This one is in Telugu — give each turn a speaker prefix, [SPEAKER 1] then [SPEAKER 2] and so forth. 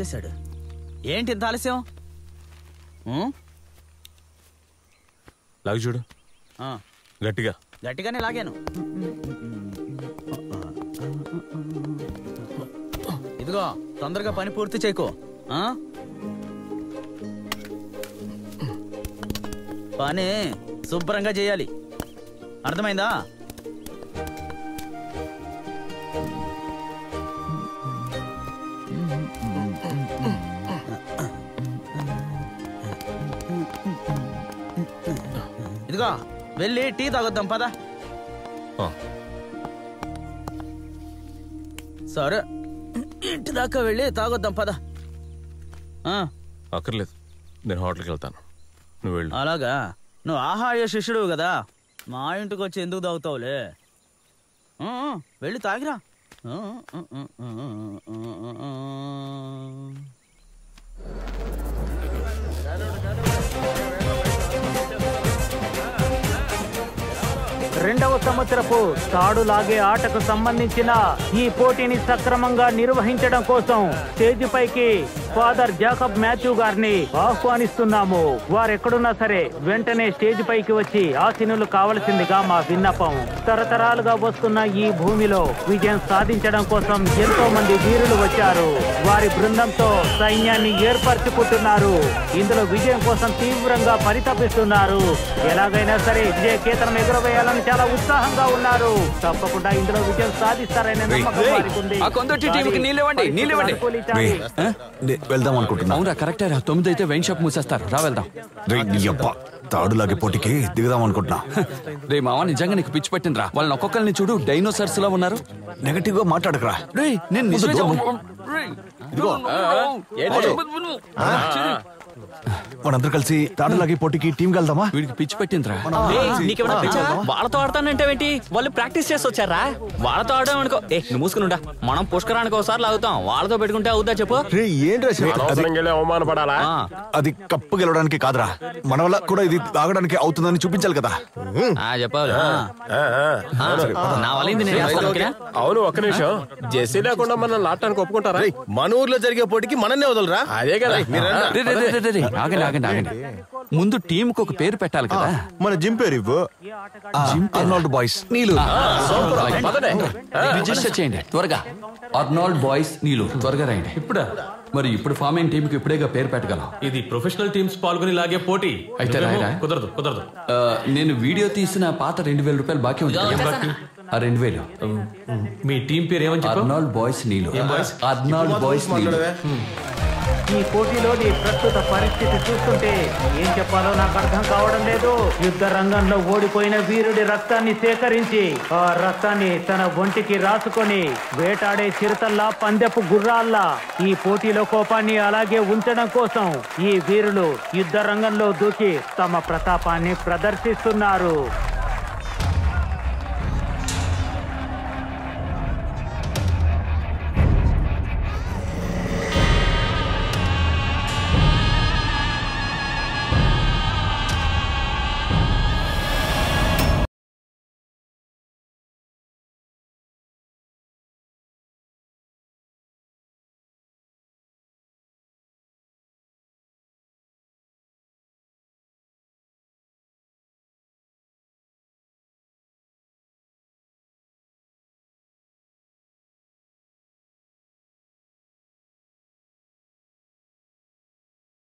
[SPEAKER 1] వచ్చేసాడు. ఏంటి ఇంత ఆలస్యం?
[SPEAKER 2] లాగి చూడు.
[SPEAKER 1] గట్టిగానే లాగాను. ఇదిగో తొందరగా పని పూర్తి చేయకు. పని శుభ్రంగా చేయాలి, అర్థమైందా? ఇదిగో వెళ్ళి టీ తాగొద్దాం పద. సరే ఇంటి దాకా వెళ్ళి తాగొద్దాం పద.
[SPEAKER 2] అక్కర్లేదు, నేను హోటల్కి వెళ్తాను, నువ్వు వెళ్ళు.
[SPEAKER 1] అలాగా? నువ్వు ఆహార్య శిష్యుడు కదా, మా ఇంటికి వచ్చి ఎందుకు తాగుతావులే? వెళ్ళి తాగిరా.
[SPEAKER 3] రెండవ సంవత్సరపు తాడు లాగే ఆటకు సంబంధించిన ఈ పోటీని సక్రమంగా నిర్వహించడం కోసం స్టేజ్ పైకి ఫాదర్ జాకబ్ మాథ్యూ గారిని ఆహ్వానిస్తున్నాము. వారెక్కడున్నా సరే వెంటనే స్టేజ్ పైకి వచ్చి ఆసీనులు కావలసిందిగా మా విన్నపం. తరతరాలుగా వస్తున్న ఈ భూమిలో విజయం సాధించడం కోసం ఎంతో మంది వీరులు వచ్చారు. వారి బృందంతో సైన్యాన్ని ఏర్పరచుకుంటున్నారు. ఇందులో విజయం కోసం తీవ్రంగా పరితపిస్తున్నారు. ఎలాగైనా సరే విజయ కేతనం ఎగురవేయాలని చాలా ఉత్సాహంగా ఉన్నారు. తప్పకుండా ఇందులో విజయం సాధిస్తారనే నమ్మకం వారికి ఉంది.
[SPEAKER 4] వెళ్దాం అనుకుంటున్నా.
[SPEAKER 5] అవునా, కరెక్టే రా. 9 అయితే వైన్ షాప్ మూసేస్తారు. రా వెళ్దాం.
[SPEAKER 4] తాడులాగే పోటీకి దిగుదాం అనుకుంటున్నా.
[SPEAKER 5] రే మావా, నిజంగా నీకు పిచ్చి పట్టిందిరా. వాళ్ళని ఒక్కొక్కరిని చూడు, డైనోసార్స్ లా ఉన్నారు.
[SPEAKER 4] నెగటివ్ గా మాట్లాడకరా.
[SPEAKER 5] రే నేను
[SPEAKER 4] మనందరూ కలిసి తాడులాగే పోటీకి టీం వెళ్దామా?
[SPEAKER 5] వీడికి పిచ్చి పెట్టిందిరా.
[SPEAKER 6] వాళ్ళతో ఆడతానంటేంటి? వాళ్ళు ప్రాక్టీస్ చేసి వచ్చారా? వాళ్ళతో ఆడడం అనుకో. నువ్వు మూసుకునుండా. మనం పుష్కరానికి ఒకసారి లాగుతాం, వాళ్ళతో పెట్టుకుంటే అవుతా చెప్పు.
[SPEAKER 4] అవమానపడాలా? అది కప్పు గెలవడానికి కాదురా, మన వల్ల కూడా ఇది తాగడానికి అవుతుందని చూపించాలి కదా.
[SPEAKER 6] చెప్పాలి. నా వల్ల
[SPEAKER 2] అవును, ఒక్క నిమిషం. జెస్సీ లేకుండా మనం లాటానికి ఒప్పుకుంటారా?
[SPEAKER 7] మన ఊర్లో జరిగే పోటీకి మనల్ని వదలరా?
[SPEAKER 2] అదే కదా.
[SPEAKER 5] ముందు టీం కు ఒక పేరు పెట్టాలి కదా.
[SPEAKER 4] మన జిమ్ పేరు ఇవ్వు. అర్నాల్డ్ బాయ్స్ నీళ్ళు.
[SPEAKER 5] రిజిస్టర్ చేయండి త్వరగా. అర్నాల్డ్ బాయ్స్ నీళ్ళు. త్వరగా రాయండి. ఇప్పుడు ఫామ్ అయిన టీం కి ఇప్పుడేగా పేరు పెట్టగలం.
[SPEAKER 2] ఇది ప్రొఫెషనల్ టీమ్స్ పాల్గొని లాగే పోటీ.
[SPEAKER 5] అయితే రాయరా?
[SPEAKER 2] కుదరదు.
[SPEAKER 5] నేను వీడియో తీసిన పాత 2000 రూపాయలు బాకీ ఉంది. 2000.
[SPEAKER 2] మీ టీం పేరు ఏమని చెప్పారు?
[SPEAKER 5] అర్నాల్డ్ బాయ్స్ నీళ్ళు. అర్నాల్డ్ బాయ్స్ నీళ్ళు.
[SPEAKER 3] ఈ పోటీలోని ప్రస్తుత పరిస్థితి చూస్తుంటే ఏం చెప్పాలో నాకు అర్థం కావడం లేదు. యుద్ధ రంగంలో ఓడిపోయిన వీరుడి రక్తాన్ని సేకరించి ఆ రక్తాన్ని తన ఒంటికి రాసుకొని వేటాడే చిరుతల్లా, పందెపు గుర్రాల్లా ఈ పోటీలో కోపాన్ని అలాగే ఉంచడం కోసం ఈ వీరులు యుద్ధ రంగంలో దూకి తమ ప్రతాపాన్ని ప్రదర్శిస్తున్నారు.